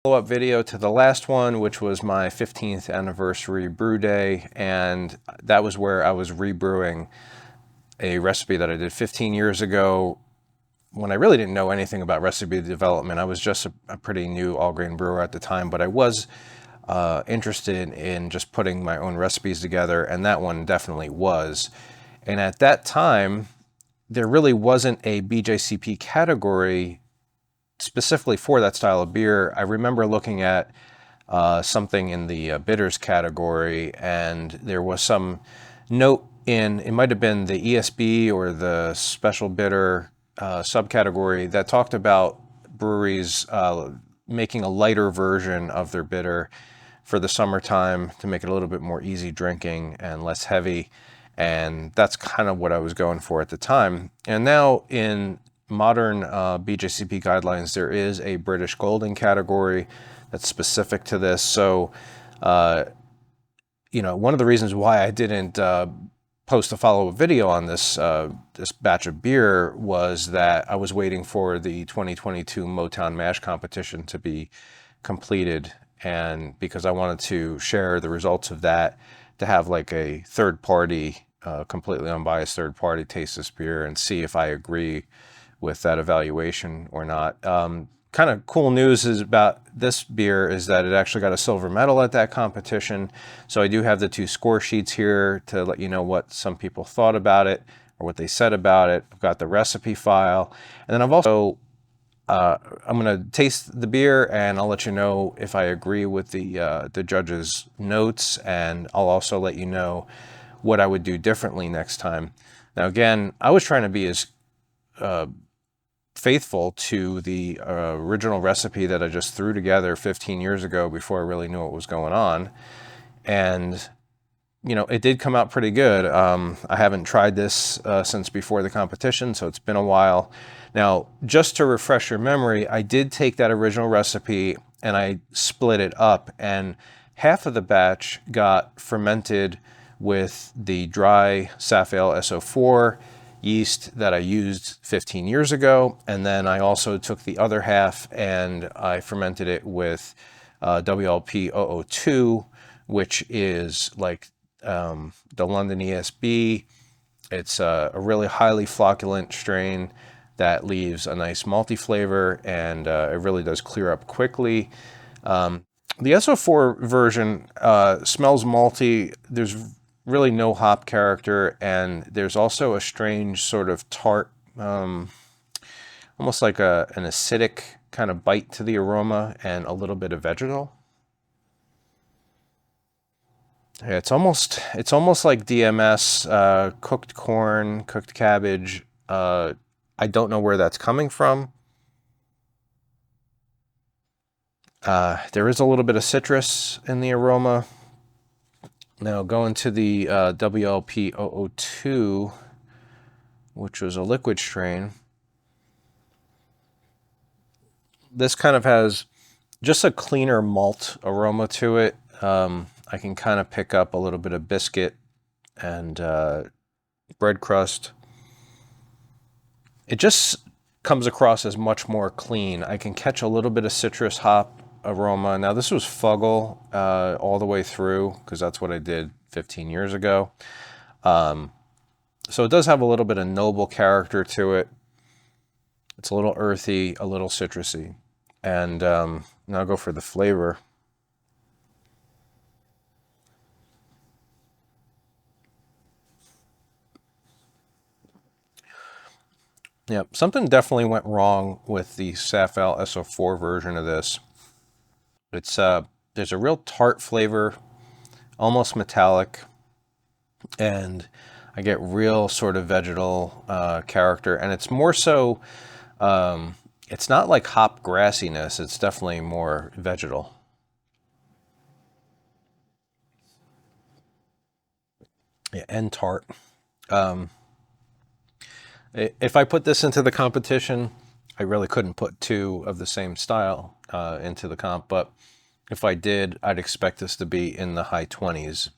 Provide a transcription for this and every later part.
follow-up video to the last one, which was my 15th anniversary brew day, and that was where I was rebrewing a recipe that I did 15 years ago when I really didn't know anything about recipe development. I was just a pretty new all-grain brewer at the time, but I was interested in just putting my own recipes together, and that one definitely was. And at that time, there really wasn't a BJCP category specifically for that style of beer. I remember looking at something in the bitters category, and there was some note in, it might have been the ESB or the special bitter subcategory that talked about breweries making a lighter version of their bitter for the summertime to make it a little bit more easy drinking and less heavy. And that's kind of what I was going for at the time. And now in modern BJCP guidelines, there is a British Golden category that's specific to this. So, you know, one of the reasons why I didn't post a follow-up video on this this batch of beer was that I was waiting for the 2022 Motown Mash competition to be completed, and because I wanted to share the results of that, to have like a third party, completely unbiased third party taste this beer and see if I agree with that evaluation or not. Kind of cool news is about this beer is that it actually got a silver medal at that competition. So I do have the 2 score sheets here to let you know what some people thought about it or what they said about it. I've got the recipe file, and then I've also I'm going to taste the beer, and I'll let you know if I agree with the judges' notes, and I'll also let you know what I would do differently next time. Now, again, I was trying to be as faithful to the original recipe that I just threw together 15 years ago before I really knew what was going on. And, you know, it did come out pretty good. I haven't tried this since before the competition, so it's been a while. Now, just to refresh your memory, I did take that original recipe and I split it up, and half of the batch got fermented with the dry Safale SO4 yeast that I used 15 years ago, and then I also took the other half and I fermented it with WLP 002, which is like the London ESB. It's a really highly flocculent strain that leaves a nice malty flavor, and it really does clear up quickly. The SO4 version smells malty. There's really no hop character, and there's also a strange sort of tart, almost like an acidic kind of bite to the aroma, and a little bit of vegetal. Yeah, it's almost like DMS, cooked corn, cooked cabbage. I don't know where that's coming from. There is a little bit of citrus in the aroma. Now going to the WLP 002, which was a liquid strain. This kind of has just a cleaner malt aroma to it. I can kind of pick up a little bit of biscuit and bread crust. It just comes across as much more clean. I can catch a little bit of citrus hop aroma. Now this was Fuggle all the way through, because that's what I did 15 years ago. So it does have a little bit of noble character to it. It's a little earthy, a little citrusy. And now I'll go for the flavor. Yeah, something definitely went wrong with the Safale SO4 version of this. It's there's a real tart flavor, almost metallic, and I get real sort of vegetal character, and it's more so, it's not like hop grassiness, it's definitely more vegetal. Yeah, and tart. If I put this into the competition, I really couldn't put 2 of the same style into the comp, but if I did, I'd expect this to be in the high 20s.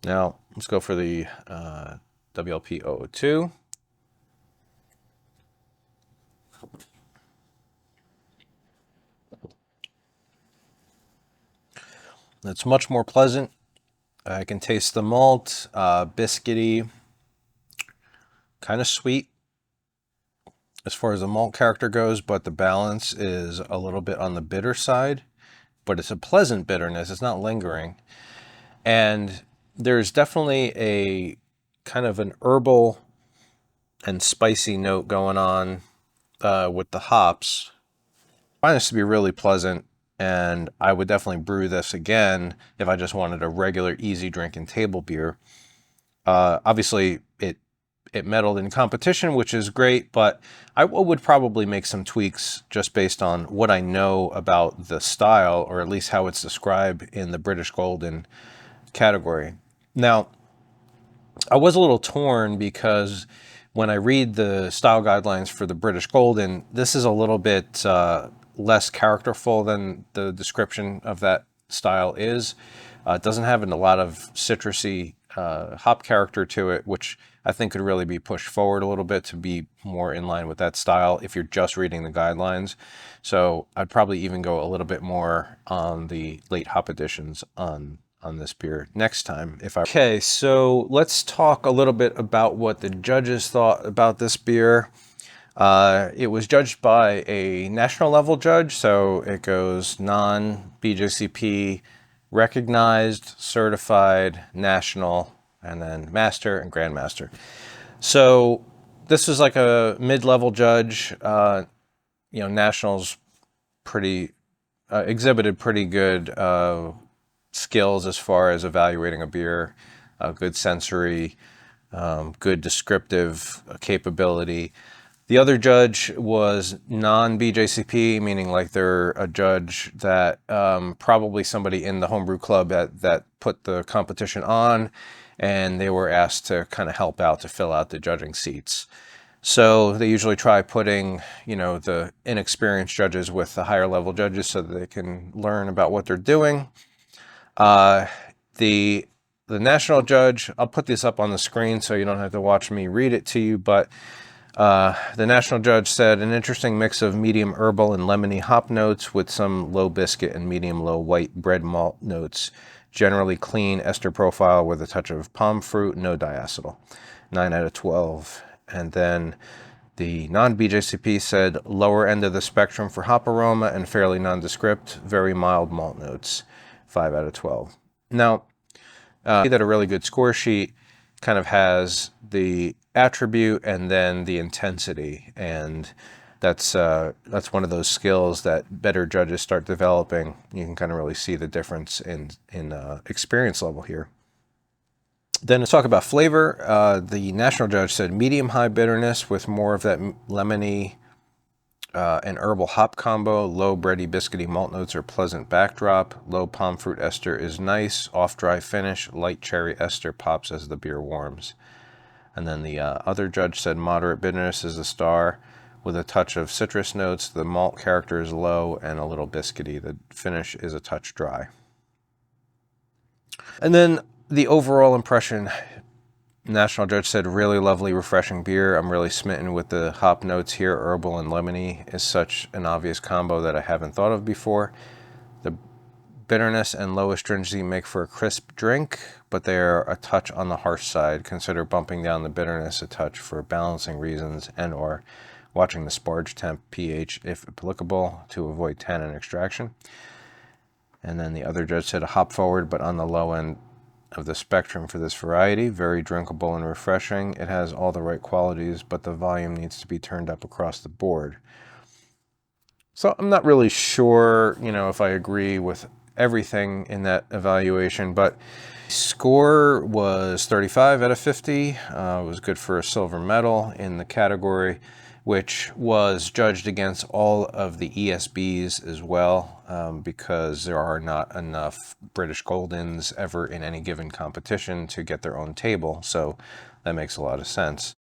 Now, let's go for the WLP 002. It's much more pleasant. I can taste the malt, biscuity, kind of sweet as far as the malt character goes, but the balance is a little bit on the bitter side, but it's a pleasant bitterness. It's not lingering. And there's definitely a kind of an herbal and spicy note going on with the hops. I find this to be really pleasant, and I would definitely brew this again if I just wanted a regular, easy drinking table beer. Obviously, it medaled in competition, which is great, but I would probably make some tweaks just based on what I know about the style, or at least how it's described in the British Golden category. Now, I was a little torn because when I read the style guidelines for the British Golden, this is a little bit less characterful than the description of that style is. It doesn't have a lot of citrusy hop character to it, which I think could really be pushed forward a little bit to be more in line with that style if you're just reading the guidelines. So I'd probably even go a little bit more on the late hop additions on this beer next time if I... Okay, so let's talk a little bit about what the judges thought about this beer. It was judged by a national level judge, so it goes non-BJCP, recognized, certified, national, and then master and grandmaster. So this was like a mid-level judge. Nationals pretty exhibited pretty good skills as far as evaluating a beer, good sensory, good descriptive capability. The other judge was non-BJCP, meaning like they're a judge that probably somebody in the homebrew club that put the competition on, and they were asked to kind of help out to fill out the judging seats. So they usually try putting, the inexperienced judges with the higher level judges so that they can learn about what they're doing. The national judge, I'll put this up on the screen so you don't have to watch me read it to you, but the national judge said an interesting mix of medium herbal and lemony hop notes with some low biscuit and medium low white bread malt notes. Generally clean ester profile with a touch of palm fruit, no diacetyl. 9 out of 12. And then the non-BJCP said lower end of the spectrum for hop aroma and fairly nondescript, very mild malt notes. 5 out of 12. Now, that a really good score sheet kind of has the attribute and then the intensity, and that's one of those skills that better judges start developing. You can kind of really see the difference in experience level here. Then let's talk about flavor. The national judge said medium-high bitterness with more of that lemony and herbal hop combo. Low bready biscuity malt notes are pleasant backdrop. Low palm fruit ester is nice. Off-dry finish. Light cherry ester pops as the beer warms. And then the other judge said moderate bitterness is a star with a touch of citrus notes. The malt character is low and a little biscuity. The finish is a touch dry. And then the overall impression, national judge said really lovely, refreshing beer. I'm really smitten with the hop notes here. Herbal and lemony is such an obvious combo that I haven't thought of before. The bitterness and low astringency make for a crisp drink, but they are a touch on the harsh side. Consider bumping down the bitterness a touch for balancing reasons and or watching the sparge temp pH if applicable to avoid tannin extraction. And then the other judge said a hop forward but on the low end of the spectrum for this variety. Very drinkable and refreshing. It has all the right qualities, but the volume needs to be turned up across the board. So I'm not really sure, if I agree with everything in that evaluation, but score was 35 out of 50. It was good for a silver medal in the category, which was judged against all of the ESBs as well, because there are not enough British Goldens ever in any given competition to get their own table. So that makes a lot of sense.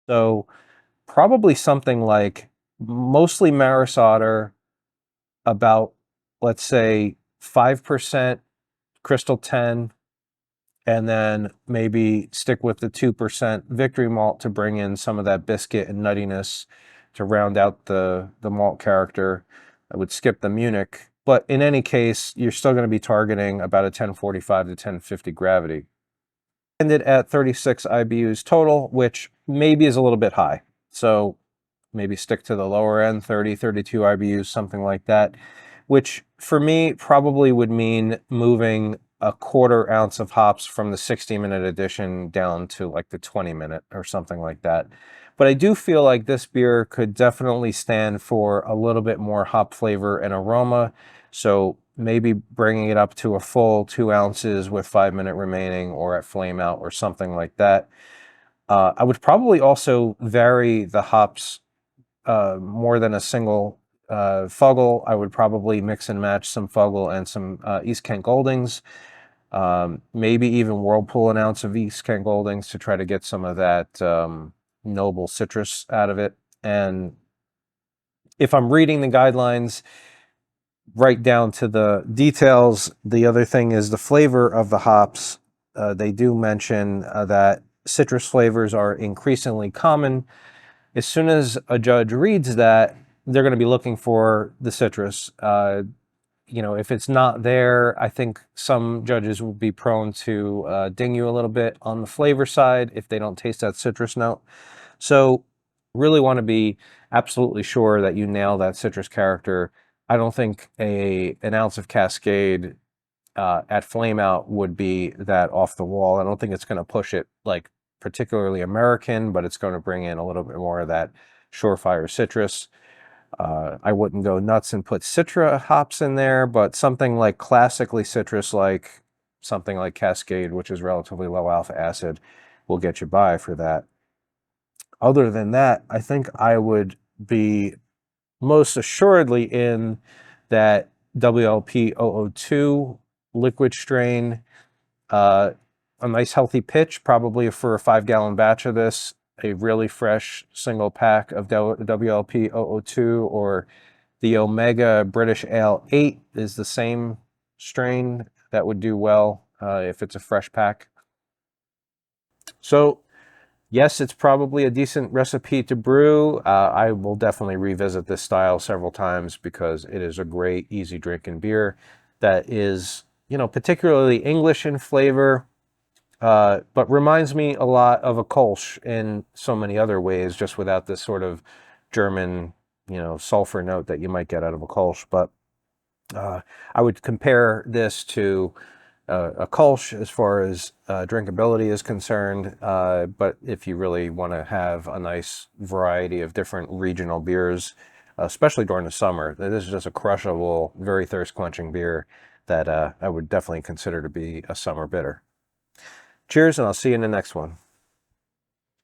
So probably something like mostly Maris Otter, about, let's say, 5% Crystal 10, and then maybe stick with the 2% Victory Malt to bring in some of that biscuit and nuttiness to round out the malt character. I would skip the Munich But in any case, you're still going to be targeting about a 1045 to 1050 gravity. Ended at 36 IBUs total, which maybe is a little bit high. So maybe stick to the lower end, 30, 32 IBUs, something like that, which for me probably would mean moving a 1/4 ounce of hops from the 60-minute edition down to like the 20-minute or something like that. But I do feel like this beer could definitely stand for a little bit more hop flavor and aroma. So maybe bringing it up to a full 2 ounces with 5-minute remaining, or at flame out or something like that. I would probably also vary the hops more than a single Fuggle. I would probably mix and match some Fuggle and some East Kent Goldings. Maybe even whirlpool an ounce of East Kent Goldings to try to get some of that noble citrus out of it. And if I'm reading the guidelines right down to the details, the other thing is the flavor of the hops. They do mention that citrus flavors are increasingly common. As soon as a judge reads that, they're going to be looking for the citrus. You know, if it's not there, I think some judges will be prone to ding you a little bit on the flavor side if they don't taste that citrus note. So really want to be absolutely sure that you nail that citrus character. I don't think an ounce of Cascade at flame out would be that off the wall. I don't think it's going to push it like particularly American, but it's going to bring in a little bit more of that surefire citrus. I wouldn't go nuts and put Citra hops in there, but something like classically citrus, like something like Cascade, which is relatively low alpha acid, will get you by for that. Other than that, I think I would be most assuredly in that WLP 002 liquid strain. A nice healthy pitch, probably for a 5-gallon batch of this, a really fresh single pack of WLP 002, or the Omega British Ale 8 is the same strain that would do well if it's a fresh pack. So yes, it's probably a decent recipe to brew. I will definitely revisit this style several times because it is a great, easy drinking beer that is, you know, particularly English in flavor, but reminds me a lot of a Kolsch in so many other ways, just without this sort of German, you know, sulfur note that you might get out of a Kolsch. But I would compare this to a Kolsch as far as drinkability is concerned, but if you really want to have a nice variety of different regional beers, especially during the summer, this is just a crushable, very thirst-quenching beer that I would definitely consider to be a summer bitter. Cheers, and I'll see you in the next one.